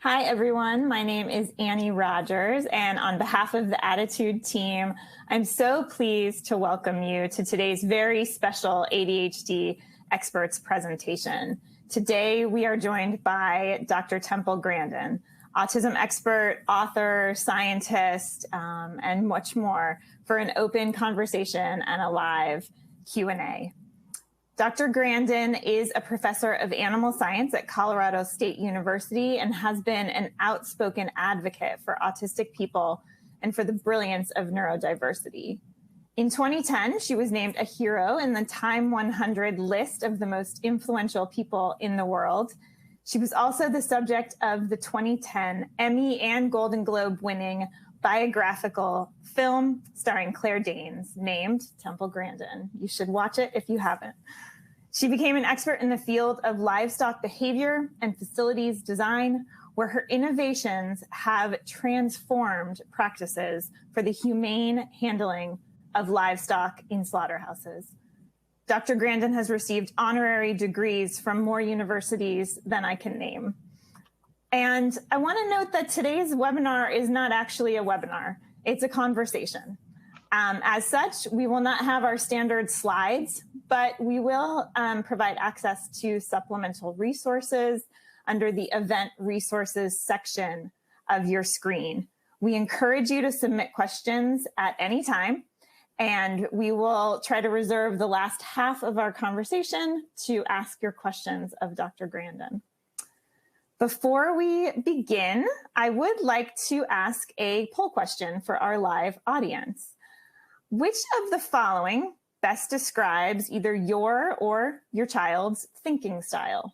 Hi, everyone. My name is Annie Rogers, and on behalf of the ADDitude team, I'm so pleased to welcome you to today's very special ADHD Experts presentation. Today, we are joined by Dr. Temple Grandin, autism expert, author, scientist, and much more for an open conversation and a live Q&A. Dr. Grandin is a professor of animal science at Colorado State University and has been an outspoken advocate for autistic people and for the brilliance of neurodiversity. In 2010, she was named a hero in the Time 100 list of the most influential people in the world. She was also the subject of the 2010 Emmy and Golden Globe-winning biographical film starring Claire Danes named Temple Grandin. You should watch it if you haven't. She became an expert in the field of livestock behavior and facilities design, where her innovations have transformed practices for the humane handling of livestock in slaughterhouses. Dr. Grandin has received honorary degrees from more universities than I can name. And I want to note that today's webinar is not actually a webinar. It's a conversation. As such, we will not have our standard slides, but we will provide access to supplemental resources under the event resources section of your screen. We encourage you to submit questions at any time, and we will try to reserve the last half of our conversation to ask your questions of Dr. Grandin. Before we begin, I would like to ask a poll question for our live audience. Which of the following best describes either your or your child's thinking style?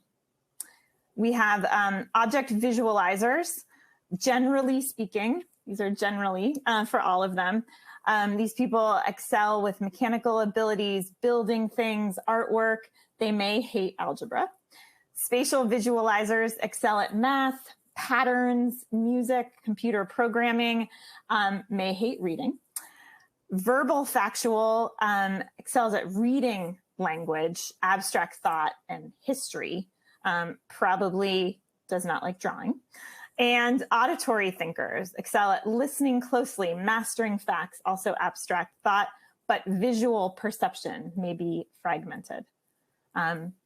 We have object visualizers. Generally speaking, these are generally for all of them. These people excel with mechanical abilities, building things, artwork. They may hate algebra. Spatial visualizers excel at math, patterns, music, computer programming, may hate reading. Verbal factual excels at reading language, abstract thought, and history, probably does not like drawing. And auditory thinkers excel at listening closely, mastering facts, also abstract thought, but visual perception may be fragmented.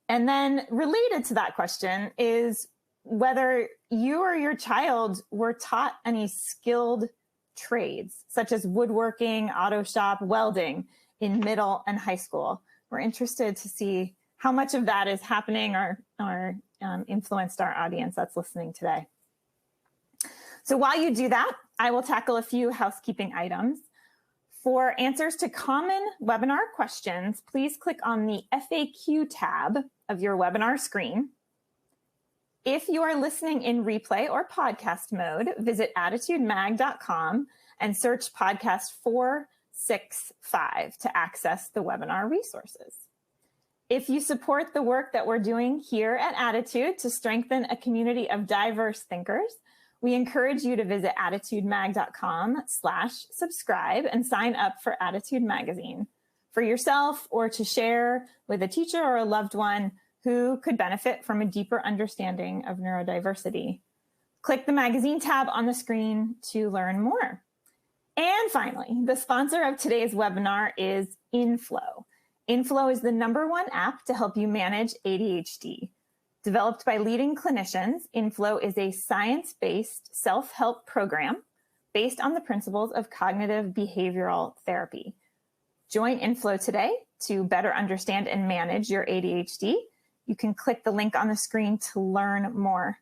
And then related to that question is whether you or your child were taught any skilled trades, such as woodworking, auto shop, welding in middle and high school. We're interested to see how much of that is happening or influenced our audience that's listening today. So while you do that, I will tackle a few housekeeping items. For answers to common webinar questions, please click on the FAQ tab of your webinar screen. If you are listening in replay or podcast mode, visit ADDitudemag.com and search podcast 465 to access the webinar resources. If you support the work that we're doing here at ADDitude to strengthen a community of diverse thinkers, we encourage you to visit ADDitudemag.com/subscribe and sign up for ADDitude magazine for yourself or to share with a teacher or a loved one who could benefit from a deeper understanding of neurodiversity. Click the magazine tab on the screen to learn more. And finally, the sponsor of today's webinar is Inflow. Inflow is the #1 app to help you manage ADHD. Developed by leading clinicians, Inflow is a science-based self-help program based on the principles of cognitive behavioral therapy. Join Inflow today to better understand and manage your ADHD. You can click the link on the screen to learn more.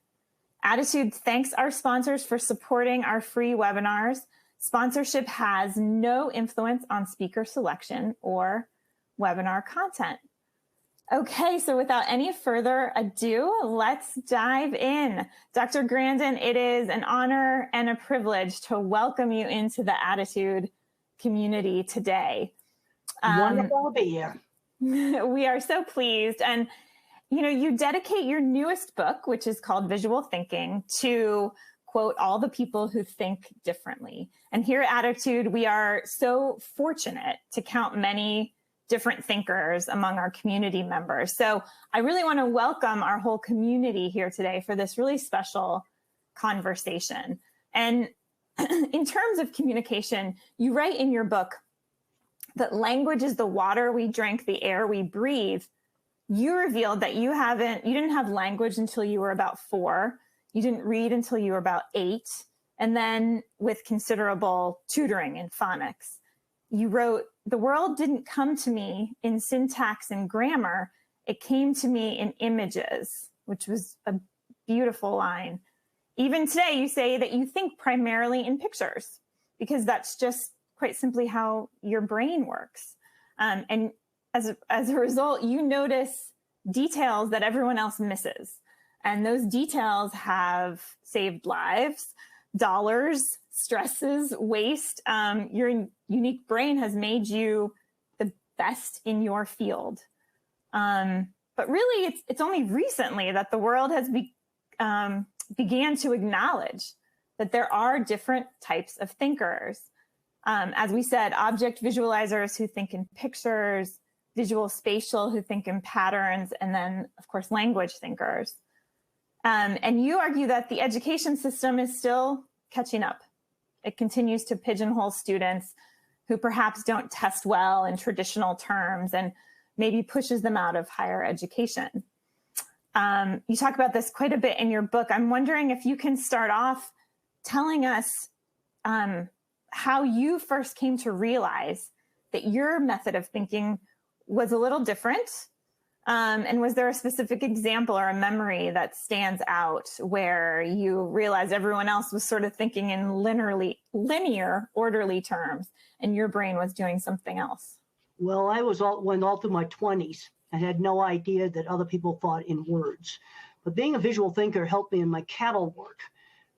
ADDitude thanks our sponsors for supporting our free webinars. Sponsorship has no influence on speaker selection or webinar content. Okay, so without any further ado, let's dive in. Dr. Grandin, it is an honor and a privilege to welcome you into the ADDitude community today. Wonderful to be here. We are so pleased. And you know, you dedicate your newest book, which is called Visual Thinking, to quote all the people who think differently. And here at ADDitude, we are so fortunate to count many different thinkers among our community members. So I really want to welcome our whole community here today for this really special conversation. And in terms of communication, you write in your book that language is the water we drink, the air we breathe. You revealed that you didn't have language until you were about 4. You didn't read until you were about 8. And then with considerable tutoring in phonics, you wrote, "The world didn't come to me in syntax and grammar. It came to me in images," which was a beautiful line. Even today, you say that you think primarily in pictures because that's just quite simply how your brain works. And as a result, you notice details that everyone else misses. And those details have saved lives, dollars, stresses, waste. Your unique brain has made you the best in your field. But really, it's only recently that the world has began to acknowledge that there are different types of thinkers. As we said, object visualizers who think in pictures, visual spatial who think in patterns, and then, of course, language thinkers. And you argue that the education system is still catching up. It continues to pigeonhole students who perhaps don't test well in traditional terms and maybe pushes them out of higher education. You talk about this quite a bit in your book. I'm wondering if you can start off telling us how you first came to realize that your method of thinking was a little different. And was there a specific example or a memory that stands out where you realized everyone else was sort of thinking in linear, orderly terms, and your brain was doing something else? Well, I went all through my 20s and had no idea that other people thought in words. But being a visual thinker helped me in my cattle work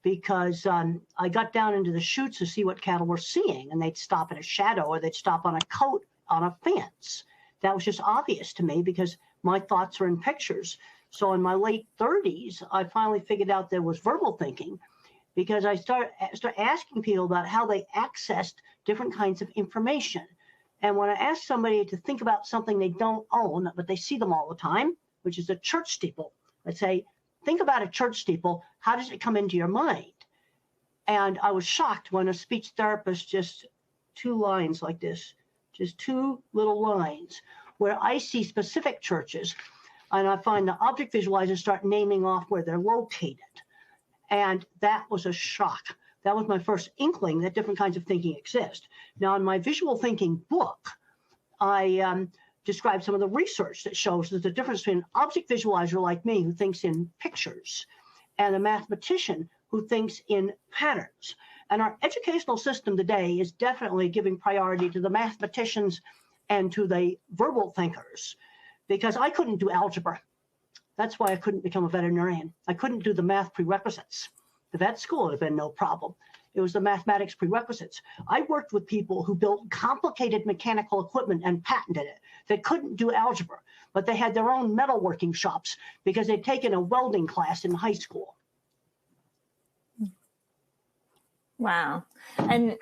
because I got down into the chutes to see what cattle were seeing, and they'd stop in a shadow or they'd stop on a coat on a fence. That was just obvious to me because my thoughts are in pictures. So in my late 30s, I finally figured out there was verbal thinking because I started asking people about how they accessed different kinds of information. And when I ask somebody to think about something they don't own, but they see them all the time, which is a church steeple, I'd say, think about a church steeple. How does it come into your mind? And I was shocked when a speech therapist, just 2 lines like this, just 2 little lines, where I see specific churches, and I find the object visualizers start naming off where they're located. And that was a shock. That was my first inkling that different kinds of thinking exist. Now, in my visual thinking book, I describe some of the research that shows that the difference between an object visualizer like me, who thinks in pictures, and a mathematician who thinks in patterns. And our educational system today is definitely giving priority to the mathematicians and to the verbal thinkers, because I couldn't do algebra. That's why I couldn't become a veterinarian. I couldn't do the math prerequisites. The vet school would have been no problem. It was the mathematics prerequisites. I worked with people who built complicated mechanical equipment and patented it that couldn't do algebra, but they had their own metalworking shops because they'd taken a welding class in high school. Wow. And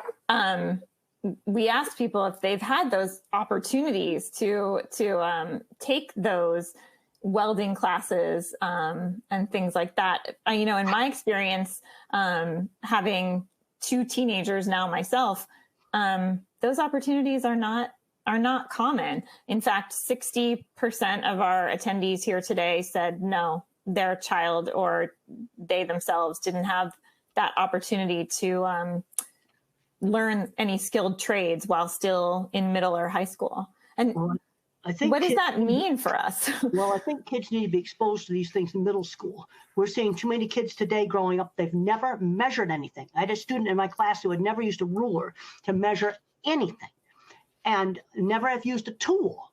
we asked people if they've had those opportunities to take those welding classes and things like that. In my experience, having 2 teenagers now myself, those opportunities are not common. In fact, 60% of our attendees here today said no, their child or they themselves didn't have that opportunity to learn any skilled trades while still in middle or high school. And I think what does that mean for us? Well, I think kids need to be exposed to these things in middle school. We're seeing too many kids today growing up, they've never measured anything. I had a student in my class who had never used a ruler to measure anything and never have used a tool.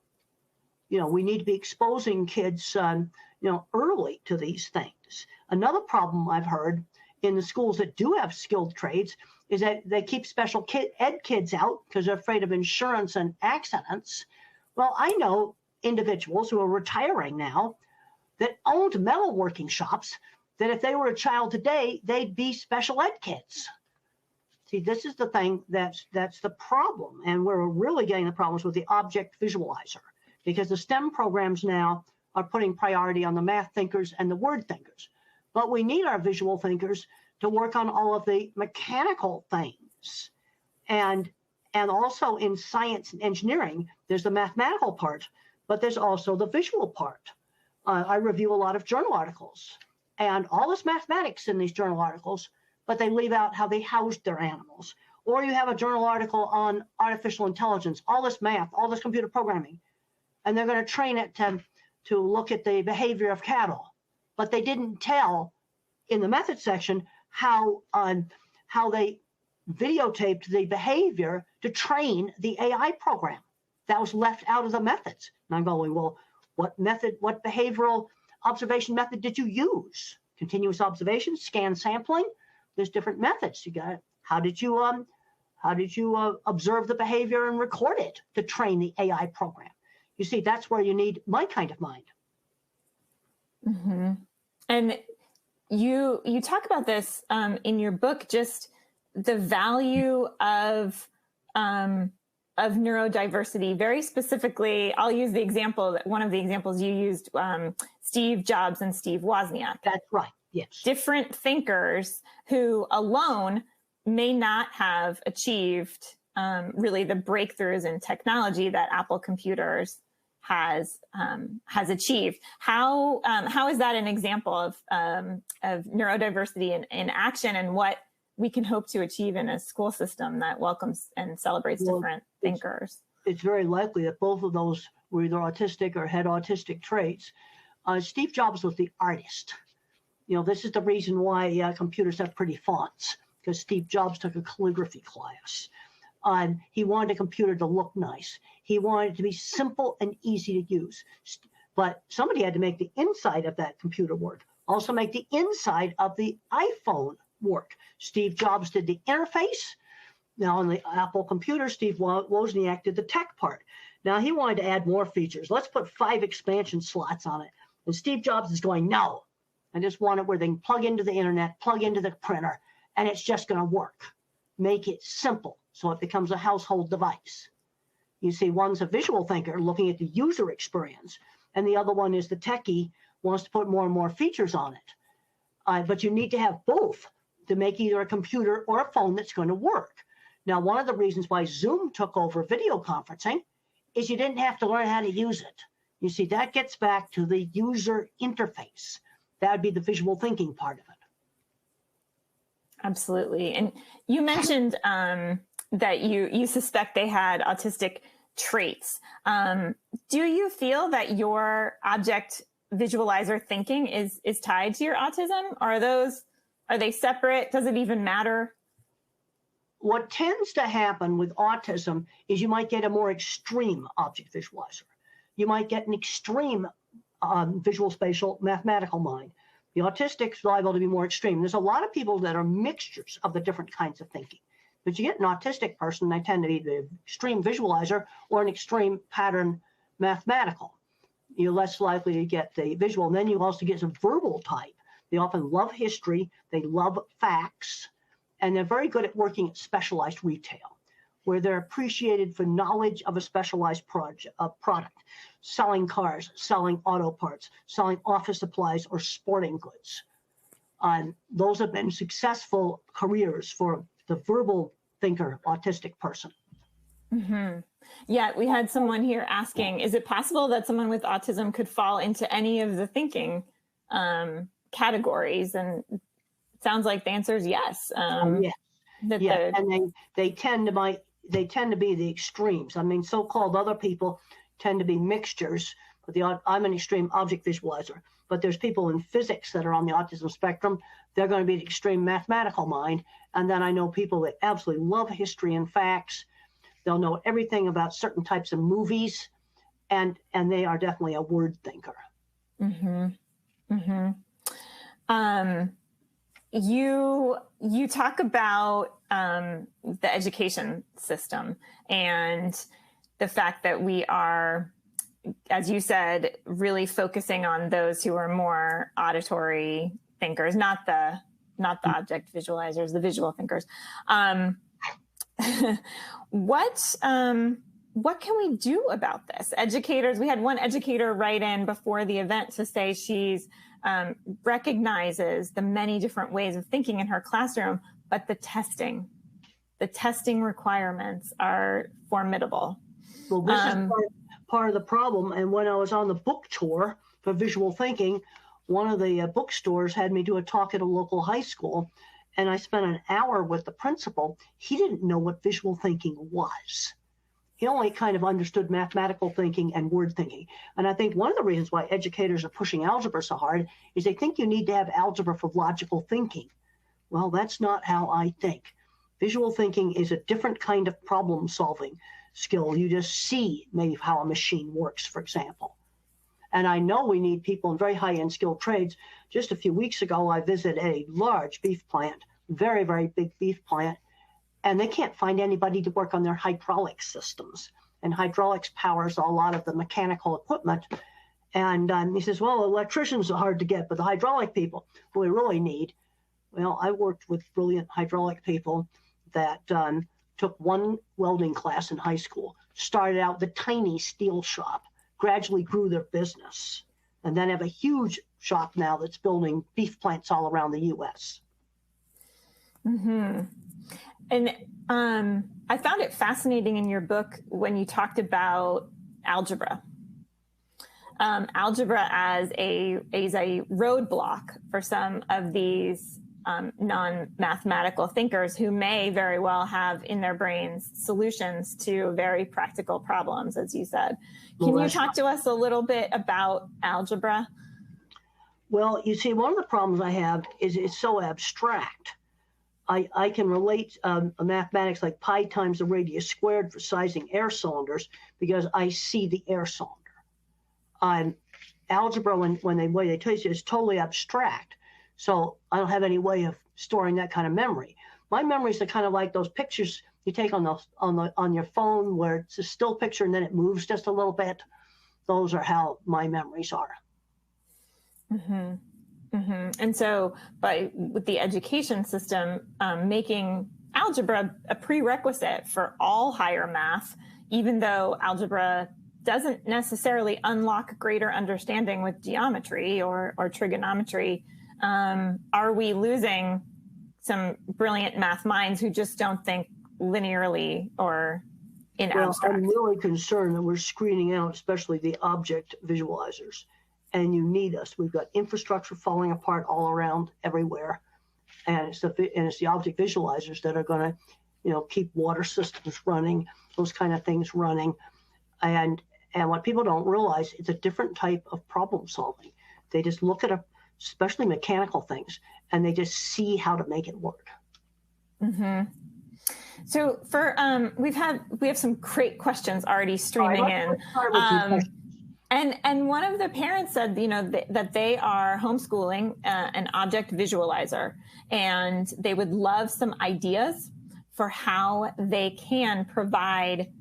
We need to be exposing kids, early to these things. Another problem I've heard in the schools that do have skilled trades is that they keep special ed kids out because they're afraid of insurance and accidents. Well, I know individuals who are retiring now that owned metalworking shops that if they were a child today, they'd be special ed kids. See, this is the thing that's the problem. And we're really getting the problems with the object visualizer because the STEM programs now are putting priority on the math thinkers and the word thinkers. but we need our visual thinkers to work on all of the mechanical things. And also in science and engineering, there's the mathematical part, but there's also the visual part. I review a lot of journal articles, and all this mathematics in these journal articles, but they leave out how they housed their animals. Or you have a journal article on artificial intelligence, all this math, all this computer programming, and they're going to train it to look at the behavior of cattle. But they didn't tell in the method section how they videotaped the behavior to train the AI program. That was left out of the methods. And I'm going, well, what behavioral observation method did you use? Continuous observation, scan sampling? There's different methods. You got, how did you observe the behavior and record it to train the AI program? You see, that's where you need my kind of mind. Mm-hmm. And you talk about this in your book, just the value of neurodiversity. Very specifically, I'll use the example that one of the examples you used, Steve Jobs and Steve Wozniak. That's right. Yes. Different thinkers who alone may not have achieved really the breakthroughs in technology that Apple Computers has achieved. How is that an example of neurodiversity in action, and what we can hope to achieve in a school system that welcomes and celebrates different thinkers? It's very likely that both of those were either autistic or had autistic traits. Steve Jobs was the artist. You know, this is the reason why computers have pretty fonts, because Steve Jobs took a calligraphy class. He wanted a computer to look nice. He wanted it to be simple and easy to use. But somebody had to make the inside of that computer work, also make the inside of the iPhone work. Steve Jobs did the interface. Now on the Apple computer, Steve Wozniak did the tech part. Now he wanted to add more features. Let's put 5 expansion slots on it. And Steve Jobs is going, no, I just want it where they can plug into the internet, plug into the printer, and it's just going to work. Make it simple so it becomes a household device. You see, one's a visual thinker looking at the user experience, and the other one is the techie, wants to put more and more features on it. But you need to have both to make either a computer or a phone that's going to work. Now, one of the reasons why Zoom took over video conferencing is you didn't have to learn how to use it. You see, that gets back to the user interface. That would be the visual thinking part of it. Absolutely. And you mentioned that you suspect they had autistic traits. Do you feel that your object visualizer thinking is tied to your autism? Are they separate? Does it even matter? What tends to happen with autism is you might get a more extreme object visualizer. You might get an extreme visual spatial mathematical mind. The autistic's liable to be more extreme. There's a lot of people that are mixtures of the different kinds of thinking. But you get an autistic person, they tend to be the extreme visualizer or an extreme pattern mathematical. You're less likely to get the visual. And then you also get some verbal type. They often love history, they love facts, and they're very good at working at specialized retail, where they're appreciated for knowledge of a specialized product, selling cars, selling auto parts, selling office supplies or sporting goods. Those have been successful careers for the verbal thinker, autistic person. Mm-hmm. Yeah, we had someone here asking, is it possible that someone with autism could fall into any of the thinking categories? And it sounds like the answer is yes. Yes. And they tend to be the extremes. I mean, so-called other people tend to be mixtures, but I'm an extreme object visualizer. But there's people in physics that are on the autism spectrum. They're going to be the extreme mathematical mind. And then I know people that absolutely love history and facts. They'll know everything about certain types of movies, and they are definitely a word thinker. Mm-hmm. Mm-hmm. You talk about the education system and the fact that we are, as you said, really focusing on those who are more auditory thinkers, not the object visualizers, the visual thinkers. What can we do about this? Educators, we had one educator write in before the event to say she's recognizes the many different ways of thinking in her classroom, but the testing requirements are formidable. Well, this is part of the problem. And when I was on the book tour for visual thinking, one of the bookstores had me do a talk at a local high school, and I spent an hour with the principal. He didn't know what visual thinking was. He only kind of understood mathematical thinking and word thinking. And I think one of the reasons why educators are pushing algebra so hard is they think you need to have algebra for logical thinking. Well, that's not how I think. Visual thinking is a different kind of problem solving skill. You just see maybe how a machine works, for example. And I know we need people in very high-end skilled trades. Just a few weeks ago, I visited a large beef plant, very, very big beef plant, and they can't find anybody to work on their hydraulic systems. And hydraulics powers a lot of the mechanical equipment. And he says, well, electricians are hard to get, but the hydraulic people who we really need. Well, I worked with brilliant hydraulic people that took one welding class in high school, started out with a tiny steel shop, gradually grew their business, and then have a huge shop now that's building beef plants all around the U.S. Mm-hmm. And I found it fascinating in your book when you talked about algebra. Algebra as a roadblock for some of these non-mathematical thinkers who may very well have in their brains solutions to very practical problems, as you said. Can you talk to us a little bit about algebra? Well, you see, one of the problems I have is it's so abstract. I can relate mathematics like pi times the radius squared for sizing air cylinders because I see the air cylinder. Algebra, when they tell you, is totally abstract. So I don't have any way of storing that kind of memory. My memories are kind of like those pictures you take on your phone where it's a still picture and then it moves just a little bit. Those are how my memories are. Mm-hmm. Mm-hmm. And so with the education system making algebra a prerequisite for all higher math, even though algebra doesn't necessarily unlock greater understanding with geometry or trigonometry, are we losing some brilliant math minds who just don't think linearly or in abstract? I'm really concerned that we're screening out, especially the object visualizers. And you need us. We've got infrastructure falling apart all around everywhere. And it's the object visualizers that are going to, keep water systems running, those kind of things running. And what people don't realize, it's a different type of problem solving. They just look at especially mechanical things, and they just see how to make it work. Mm-hmm. So we have some great questions already streaming in. And one of the parents said, that they are homeschooling an object visualizer, and they would love some ideas for how they can provide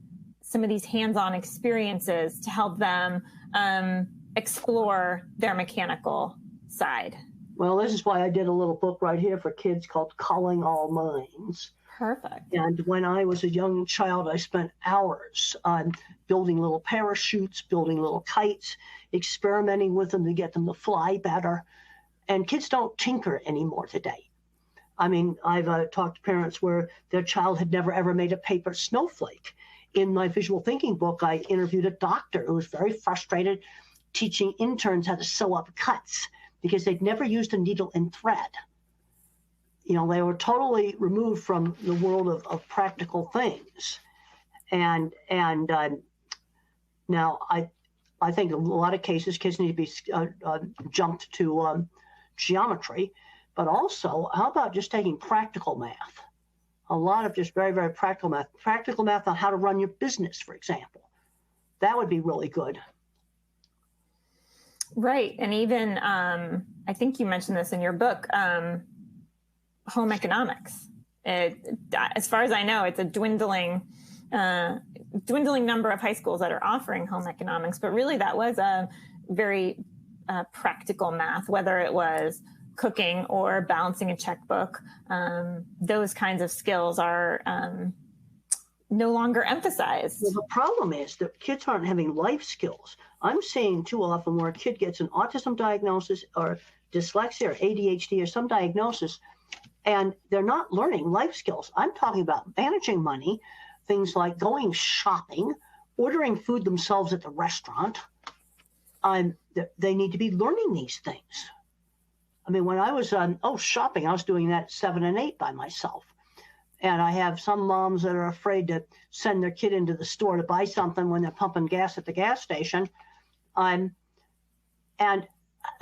some of these hands-on experiences to help them explore their mechanical side. Well, this is why I did a little book right here for kids called Calling All Minds. Perfect. And when I was a young child, I spent hours building little parachutes, building little kites, experimenting with them to get them to fly better. And kids don't tinker anymore today. I mean, I've talked to parents where their child had never, ever made a paper snowflake. In my visual thinking book, I interviewed a doctor who was very frustrated teaching interns how to sew up cuts because they'd never used a needle and thread. They were totally removed from the world of practical things. And now I think in a lot of cases, kids need to be jumped to geometry, but also how about just taking practical math? A lot of just very, very practical math on how to run your business, for example. That would be really good. Right. And even, I think you mentioned this in your book, home economics. As far as I know, it's a dwindling number of high schools that are offering home economics, but really that was a very practical math, whether it was cooking or balancing a checkbook. Those kinds of skills are no longer emphasized. Well, the problem is that kids aren't having life skills. I'm seeing too often where a kid gets an autism diagnosis or dyslexia or ADHD or some diagnosis, and they're not learning life skills. I'm talking about managing money, things like going shopping, ordering food themselves at the restaurant. They need to be learning these things. I mean, when I was shopping, I was doing that at 7 and 8 by myself. And I have some moms that are afraid to send their kid into the store to buy something when they're pumping gas at the gas station. And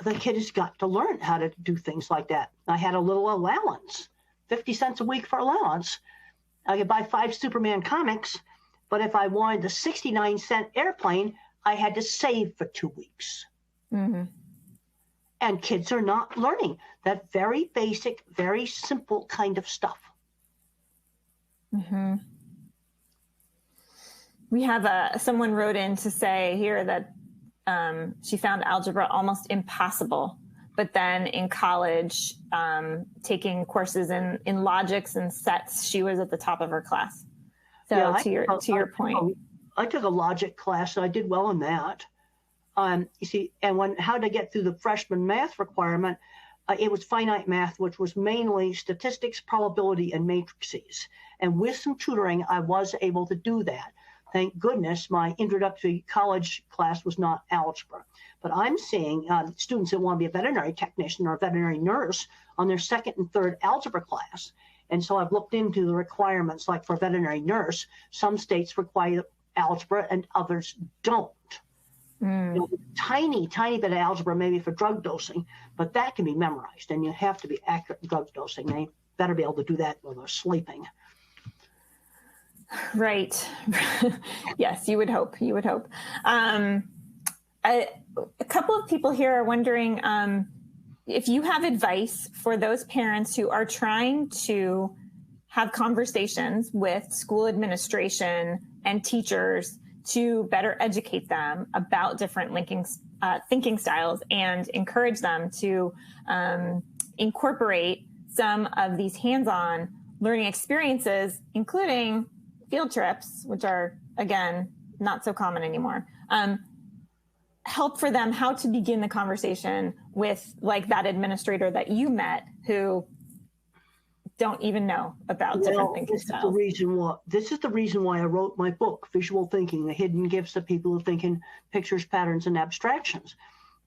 the kid has got to learn how to do things like that. I had a little allowance, 50 cents a week for allowance. I could buy 5 Superman comics, but if I wanted the 69-cent airplane, I had to save for 2 weeks. Mm-hmm. And kids are not learning that very basic, very simple kind of stuff. Mm-hmm. We have someone wrote in to say here that she found algebra almost impossible, but then in college, taking courses in logics and sets, she was at the top of her class. So yeah, to your point, I took a logic class and I did well in that. You see, and how to get through the freshman math requirement, it was finite math, which was mainly statistics, probability, and matrices. And with some tutoring, I was able to do that. Thank goodness my introductory college class was not algebra. But I'm seeing students that want to be a veterinary technician or a veterinary nurse on their second and third algebra class. And so I've looked into the requirements, like for a veterinary nurse, some states require algebra and others don't. You know, tiny bit of algebra maybe for drug dosing, but that can be memorized, and you have to be accurate in drug dosing. They better be able to do that when they're sleeping. Right. Yes, you would hope. You would hope. A couple of people here are wondering if you have advice for those parents who are trying to have conversations with school administration and teachers to better educate them about different thinking styles and encourage them to incorporate some of these hands-on learning experiences, including field trips, which are, again, not so common anymore. Help for them how to begin the conversation with like that administrator that you met who don't even know about different thinking styles. This is the reason why I wrote my book, Visual Thinking, The Hidden Gifts of People Who Think in Pictures, Patterns, and Abstractions,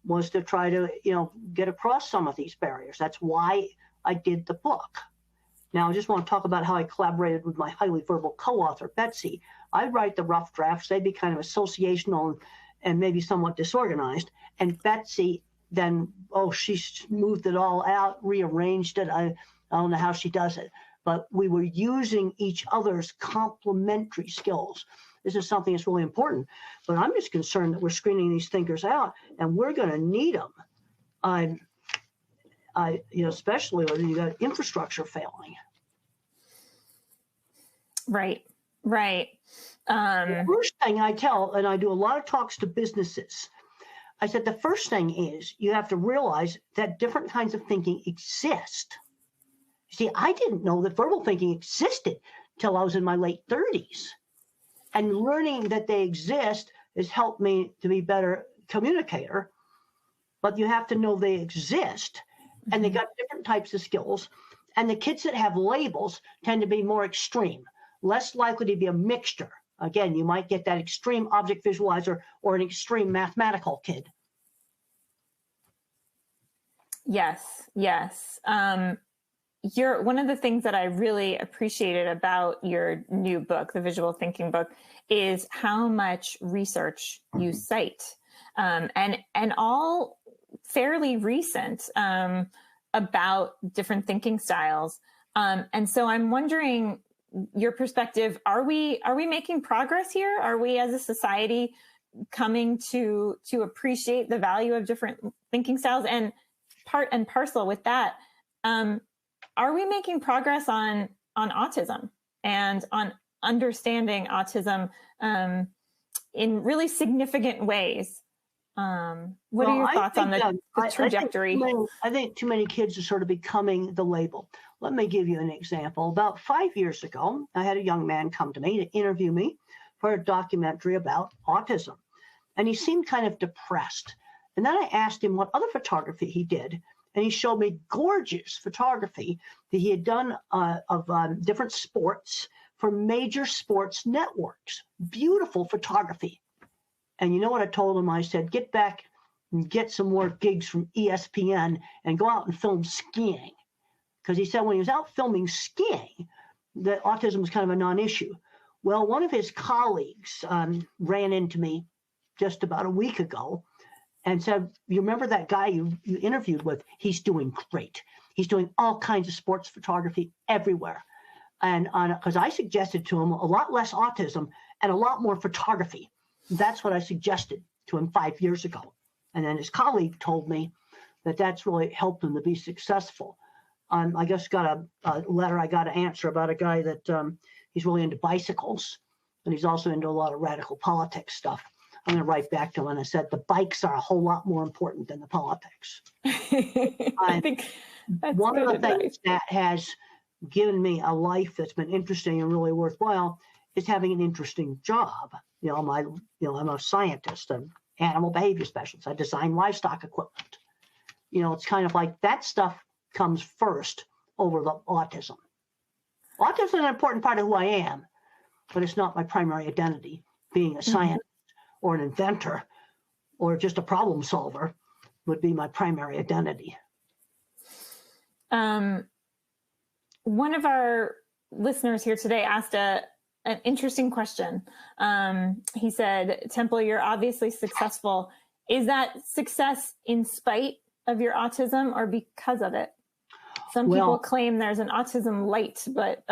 was to try to, get across some of these barriers. That's why I did the book. Now, I just want to talk about how I collaborated with my highly verbal co-author, Betsy. I write the rough drafts. They'd be kind of associational and maybe somewhat disorganized. And Betsy then, she moved it all out, rearranged it. I don't know how she does it, but we were using each other's complementary skills. This is something that's really important, but I'm just concerned that we're screening these thinkers out and we're going to need them. Especially when you got infrastructure failing. Right. The first thing I tell, and I do a lot of talks to businesses, I said the first thing is you have to realize that different kinds of thinking exist. See, I didn't know that verbal thinking existed till I was in my late 30s. And learning that they exist has helped me to be a better communicator. But you have to know they exist. And they got different types of skills. And the kids that have labels tend to be more extreme, less likely to be a mixture. Again, you might get that extreme object visualizer or an extreme mathematical kid. Yes. One of the things that I really appreciated about your new book, the Visual Thinking book, is how much research you cite, and all fairly recent, about different thinking styles. And so I'm wondering your perspective. Are we making progress here? Are we as a society coming to appreciate the value of different thinking styles? And part and parcel with that, are we making progress on autism and on understanding autism in really significant ways? What are your thoughts on the trajectory? I think too many kids are sort of becoming the label. Let me give you an example. About 5 years ago, I had a young man come to me to interview me for a documentary about autism. And he seemed kind of depressed. And then I asked him what other photography he did. And he showed me gorgeous photography that he had done of different sports for major sports networks. Beautiful photography. And you know what I told him? I said, get back and get some more gigs from ESPN and go out and film skiing. Because he said when he was out filming skiing, that autism was kind of a non-issue. Well, one of his colleagues ran into me just about a week ago and said, you remember that guy you interviewed with? He's doing great. He's doing all kinds of sports photography everywhere. And because I suggested to him a lot less autism and a lot more photography. That's what I suggested to him 5 years ago. And then his colleague told me that that's really helped him to be successful. I just got a letter I got to answer about a guy that he's really into bicycles, and he's also into a lot of radical politics stuff. I'm going to write back to him, and I said, the bikes are a whole lot more important than the politics. I think that's one of the advice. things that has given me a life that's been interesting and really worthwhile is having an interesting job. I'm a scientist, an animal behavior specialist. I design livestock equipment. It's kind of like that stuff comes first over the autism. Autism is an important part of who I am, but it's not my primary identity. Being a scientist or an inventor or just a problem solver would be my primary identity. One of our listeners here today asked an interesting question. He said, Temple, you're obviously successful. Is that success in spite of your autism or because of it? Some people claim there's an autism light, but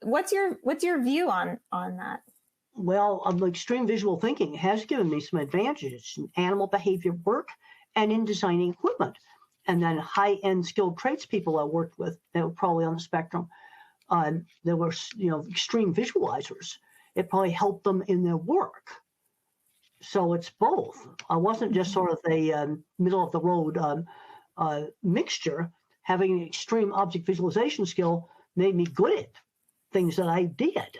what's your view on that? Well, extreme visual thinking has given me some advantages in animal behavior work and in designing equipment. And then high-end skilled traits people I worked with, they were probably on the spectrum. There were, extreme visualizers. It probably helped them in their work. So it's both. I wasn't just sort of a middle of the road mixture. Having an extreme object visualization skill made me good at things that I did.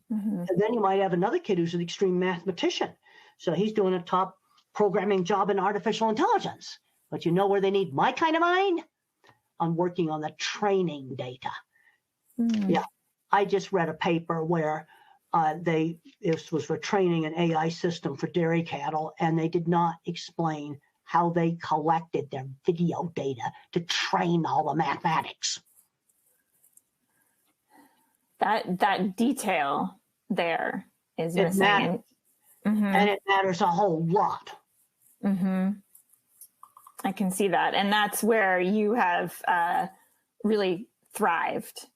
And then you might have another kid who's an extreme mathematician. So he's doing a top programming job in artificial intelligence. But you know where they need my kind of mind? On working on the training data. Yeah, I just read a paper where this was for training an AI system for dairy cattle, and they did not explain how they collected their video data to train all the mathematics. That detail there is missing. Matters. And it matters a whole lot. I can see that. And that's where you have really thrived.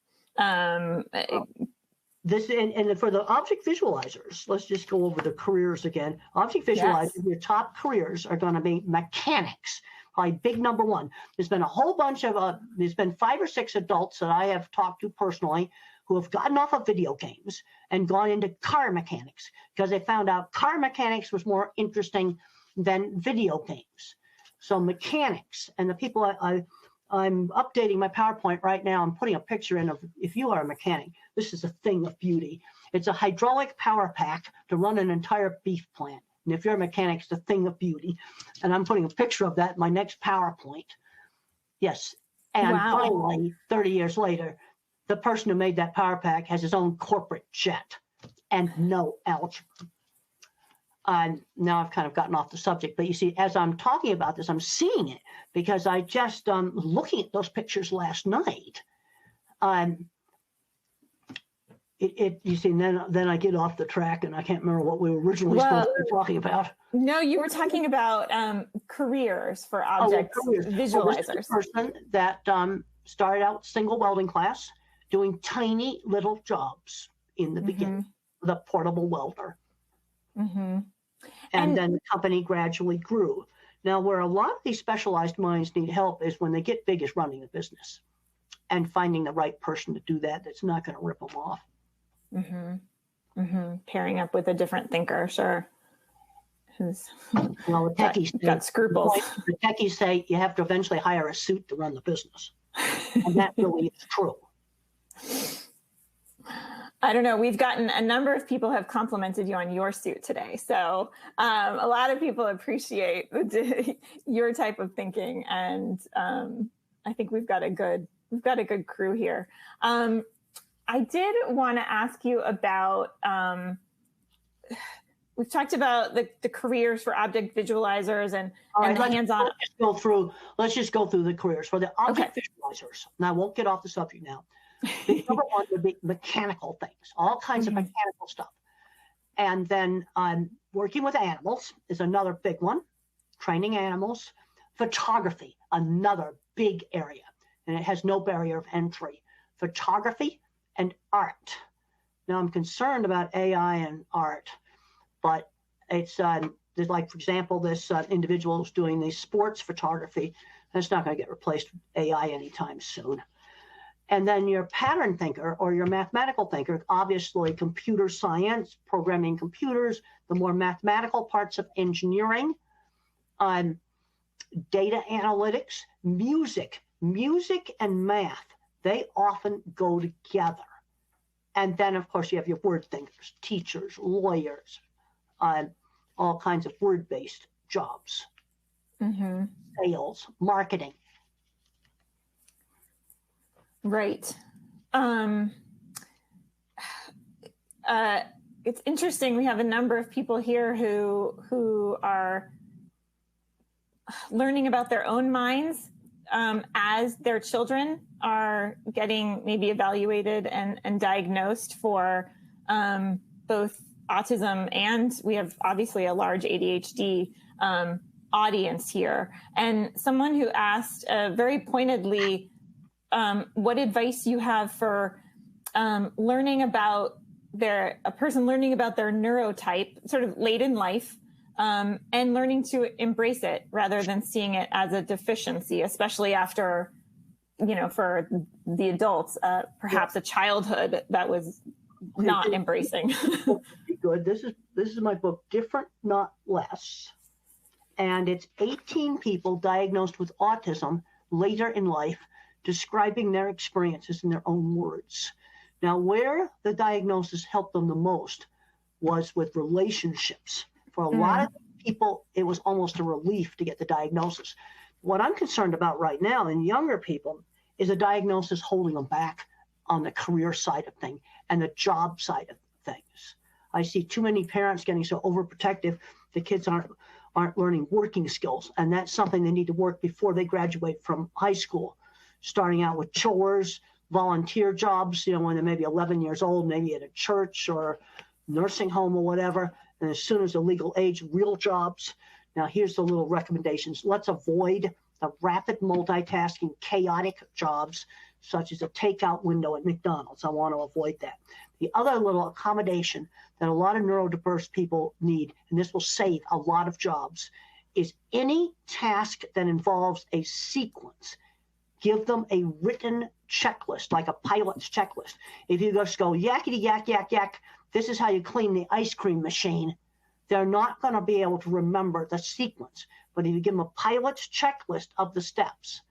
This and for the object visualizers, let's just go over the careers again. Object visualizers, your top careers are going to be mechanics, probably big number one. There's been a whole bunch of, there's been 5 or 6 adults that I have talked to personally who have gotten off of video games and gone into car mechanics because they found out car mechanics was more interesting than video games. So mechanics, and the people I'm updating my PowerPoint right now. I'm putting a picture in of, if you are a mechanic, this is a thing of beauty. It's a hydraulic power pack to run an entire beef plant. And if you're a mechanic, it's a thing of beauty. And I'm putting a picture of that in my next PowerPoint. Yes. And finally, 30 years later, the person who made that power pack has his own corporate jet and no algebra. Now I've kind of gotten off the subject, but you see, as I'm talking about this, I'm seeing it because I just looking at those pictures last night. You see, then I get off the track and I can't remember what we were originally supposed to be talking about. No, you were talking about careers for object visualizers. This person that started out single welding class, doing tiny little jobs in the beginning with a portable welder. And then the company gradually grew. Now, where a lot of these specialized minds need help is when they get big is running a business and finding the right person to do that that's not going to rip them off. Pairing up with a different thinker, sure. who's Well, the techies got scruples. The techies say you have to eventually hire a suit to run the business. And that really is true. I don't know. We've gotten a number of people have complimented you on your suit today. So a lot of people appreciate your type of thinking. And I think we've got a good crew here. I did want to ask you about, we've talked about the careers for object visualizers and the hands-on. Let's just go through the careers for the object visualizers. Now, I won't get off the subject now. The number one would be mechanical things, all kinds of mechanical stuff. And then working with animals is another big one. Training animals. Photography, another big area. And it has no barrier of entry. Photography and art. Now, I'm concerned about AI and art, but it's there's like, for example, this individual is doing the sports photography. That's not going to get replaced with AI anytime soon. And then your pattern thinker or your mathematical thinker, obviously computer science, programming computers, the more mathematical parts of engineering, data analytics, music and math, they often go together. And then, of course, you have your word thinkers, teachers, lawyers, all kinds of word-based jobs, sales, marketing. Right. It's interesting. We have a number of people here who are learning about their own minds as their children are getting maybe evaluated and diagnosed for both autism, and we have obviously a large ADHD audience here. And someone who asked very pointedly, what advice you have for learning about a person learning about their neurotype sort of late in life, and learning to embrace it rather than seeing it as a deficiency, especially after, for the adults, perhaps a childhood that was not embracing. Good. This is my book, Different, Not Less. And it's 18 people diagnosed with autism later in life, describing their experiences in their own words. Now, where the diagnosis helped them the most was with relationships. For a lot of people, it was almost a relief to get the diagnosis. What I'm concerned about right now in younger people is a diagnosis holding them back on the career side of things and the job side of things. I see too many parents getting so overprotective, the kids aren't learning working skills, and that's something they need to work before they graduate from high school, starting out with chores, volunteer jobs, when they're maybe 11 years old, maybe at a church or nursing home or whatever. And as soon as they're legal age, real jobs. Now, here's the little recommendations. Let's avoid the rapid multitasking, chaotic jobs, such as a takeout window at McDonald's. I want to avoid that. The other little accommodation that a lot of neurodiverse people need, and this will save a lot of jobs, is any task that involves a sequence. Give them a written checklist, like a pilot's checklist. If you just go yakety yak, yak, yak, this is how you clean the ice cream machine, they're not going to be able to remember the sequence. But if you give them a pilot's checklist of the steps,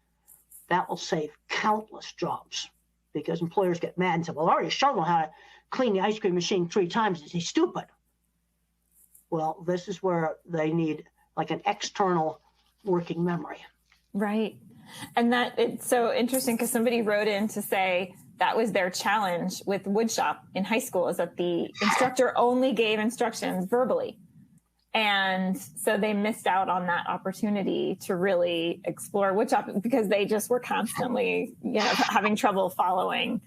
that will save countless jobs, because employers get mad and say, well, I already showed them how to clean the ice cream machine 3 times. Is he stupid? Well, this is where they need like an external working memory. Right. And that it's so interesting because somebody wrote in to say that was their challenge with woodshop in high school, is that the instructor only gave instructions verbally. And so they missed out on that opportunity to really explore woodshop because they just were constantly, having trouble following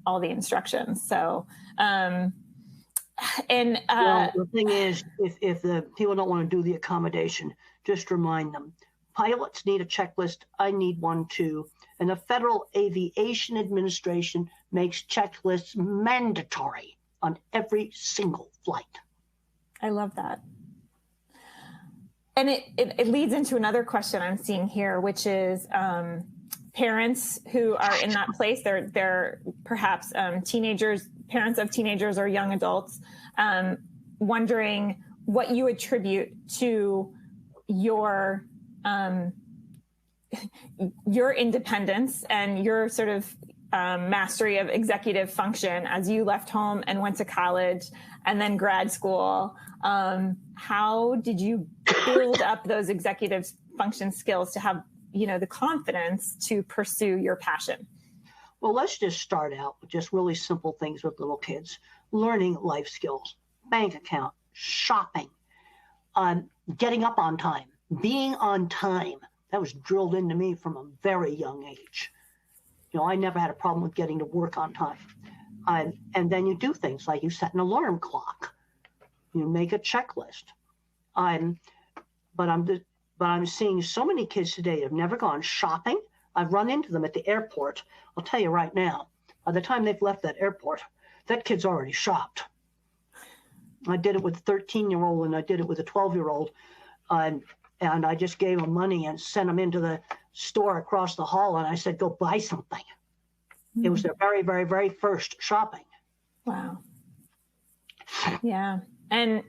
all the instructions. So, well, the thing is, if the people don't want to do the accommodation, just remind them. Pilots need a checklist. I need one too. And the Federal Aviation Administration makes checklists mandatory on every single flight. I love that. And it leads into another question I'm seeing here, which is parents who are in that place. They're perhaps teenagers, parents of teenagers or young adults, wondering what you attribute to your independence and your sort of mastery of executive function as you left home and went to college and then grad school. How did you build up those executive function skills to have, the confidence to pursue your passion? Well, let's just start out with just really simple things with little kids. Learning life skills, bank account, shopping, getting up on time, being on time. That was drilled into me from a very young age. I never had a problem with getting to work on time. And then you do things like you set an alarm clock, you make a checklist. But I'm seeing so many kids today that have never gone shopping. I've run into them at the airport. I'll tell you right now, by the time they've left that airport, that kid's already shopped. I did it with a 13-year-old and I did it with a 12-year-old. And I just gave them money and sent them into the store across the hall. And I said, go buy something. Mm-hmm. It was their very, very, very first shopping. Wow. Yeah. And,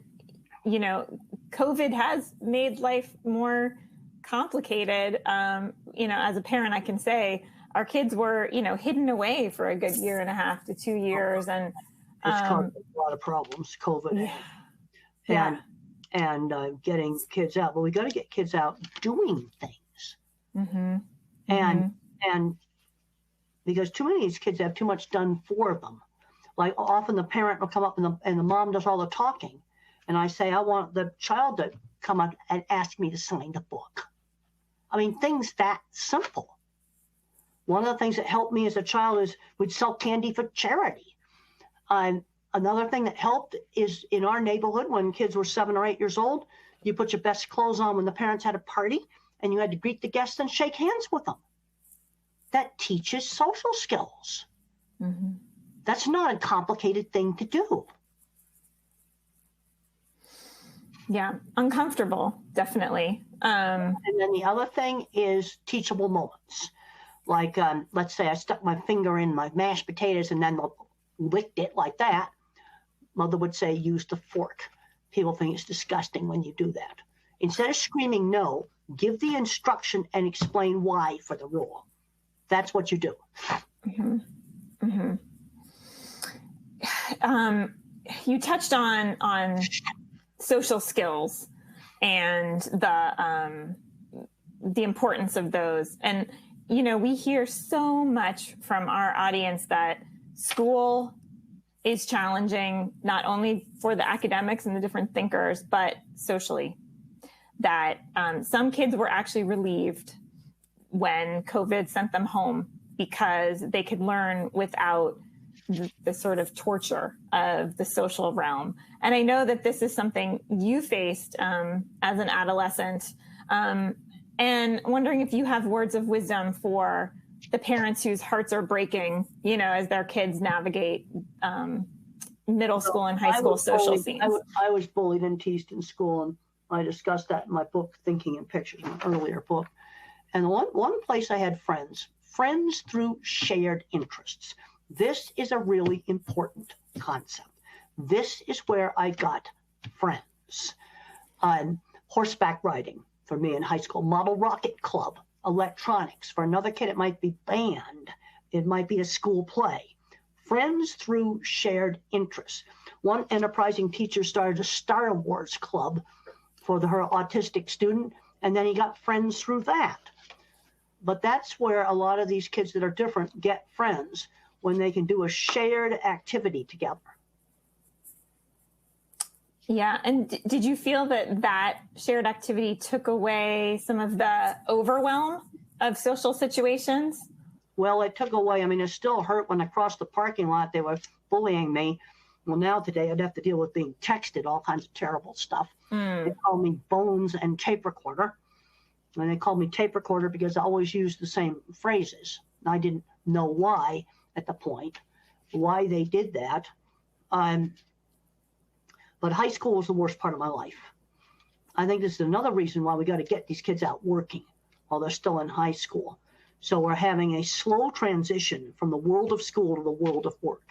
COVID has made life more complicated. As a parent, I can say our kids were, hidden away for a good 1.5 to 2 years. And it's caused a lot of problems, COVID. Yeah. And getting kids out. But we got to get kids out doing things. Mm-hmm. And because too many of these kids have too much done for them. Like often the parent will come up and the mom does all the talking. And I say, I want the child to come up and ask me to sign the book. I mean, things that simple. One of the things that helped me as a child is we'd sell candy for charity. Another thing that helped is in our neighborhood when kids were 7 or 8 years old, you put your best clothes on when the parents had a party and you had to greet the guests and shake hands with them. That teaches social skills. Mm-hmm. That's not a complicated thing to do. Yeah, uncomfortable, definitely. And then the other thing is teachable moments. Like, let's say I stuck my finger in my mashed potatoes and then licked it like that. Mother would say, use the fork. People think it's disgusting when you do that. Instead of screaming no, give the instruction and explain why for the rule. That's what you do. Mm-hmm. Mm-hmm. You touched on social skills and the importance of those. And, we hear so much from our audience that school is challenging, not only for the academics and the different thinkers, but socially. That some kids were actually relieved when COVID sent them home because they could learn without the sort of torture of the social realm. And I know that this is something you faced as an adolescent, and wondering if you have words of wisdom for the parents whose hearts are breaking, as their kids navigate middle school and high school social scenes. I was bullied and teased in school, and I discussed that in my book, Thinking in Pictures, my earlier book. And one place I had friends through shared interests. This is a really important concept. This is where I got friends. Horseback riding for me in high school, model rocket club, electronics. For another kid, it might be band. It might be a school play. Friends through shared interests. One enterprising teacher started a Star Wars club for her autistic student, and then he got friends through that. But that's where a lot of these kids that are different get friends, when they can do a shared activity together. Yeah. And did you feel that shared activity took away some of the overwhelm of social situations? Well, it took away. I mean, it still hurt when I crossed the parking lot. They were bullying me. Well, now today I'd have to deal with being texted all kinds of terrible stuff. They call me Bones and Tape Recorder. And they called me Tape Recorder because I always used the same phrases. I didn't know why at the point, why they did that. But high school was the worst part of my life. I think this is another reason why we got to get these kids out working while they're still in high school. So we're having a slow transition from the world of school to the world of work.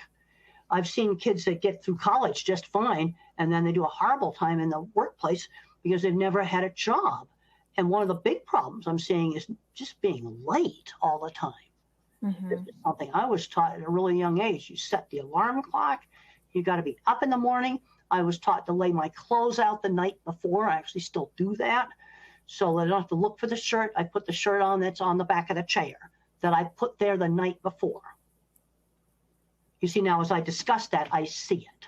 I've seen kids that get through college just fine, and then they do a horrible time in the workplace because they've never had a job. And one of the big problems I'm seeing is just being late all the time. This is something I was taught at a really young age. You set the alarm clock. You got to be up in the morning. I was taught to lay my clothes out the night before. I actually still do that. So I don't have to look for the shirt. I put the shirt on that's on the back of the chair that I put there the night before. You see, now as I discuss that, I see it.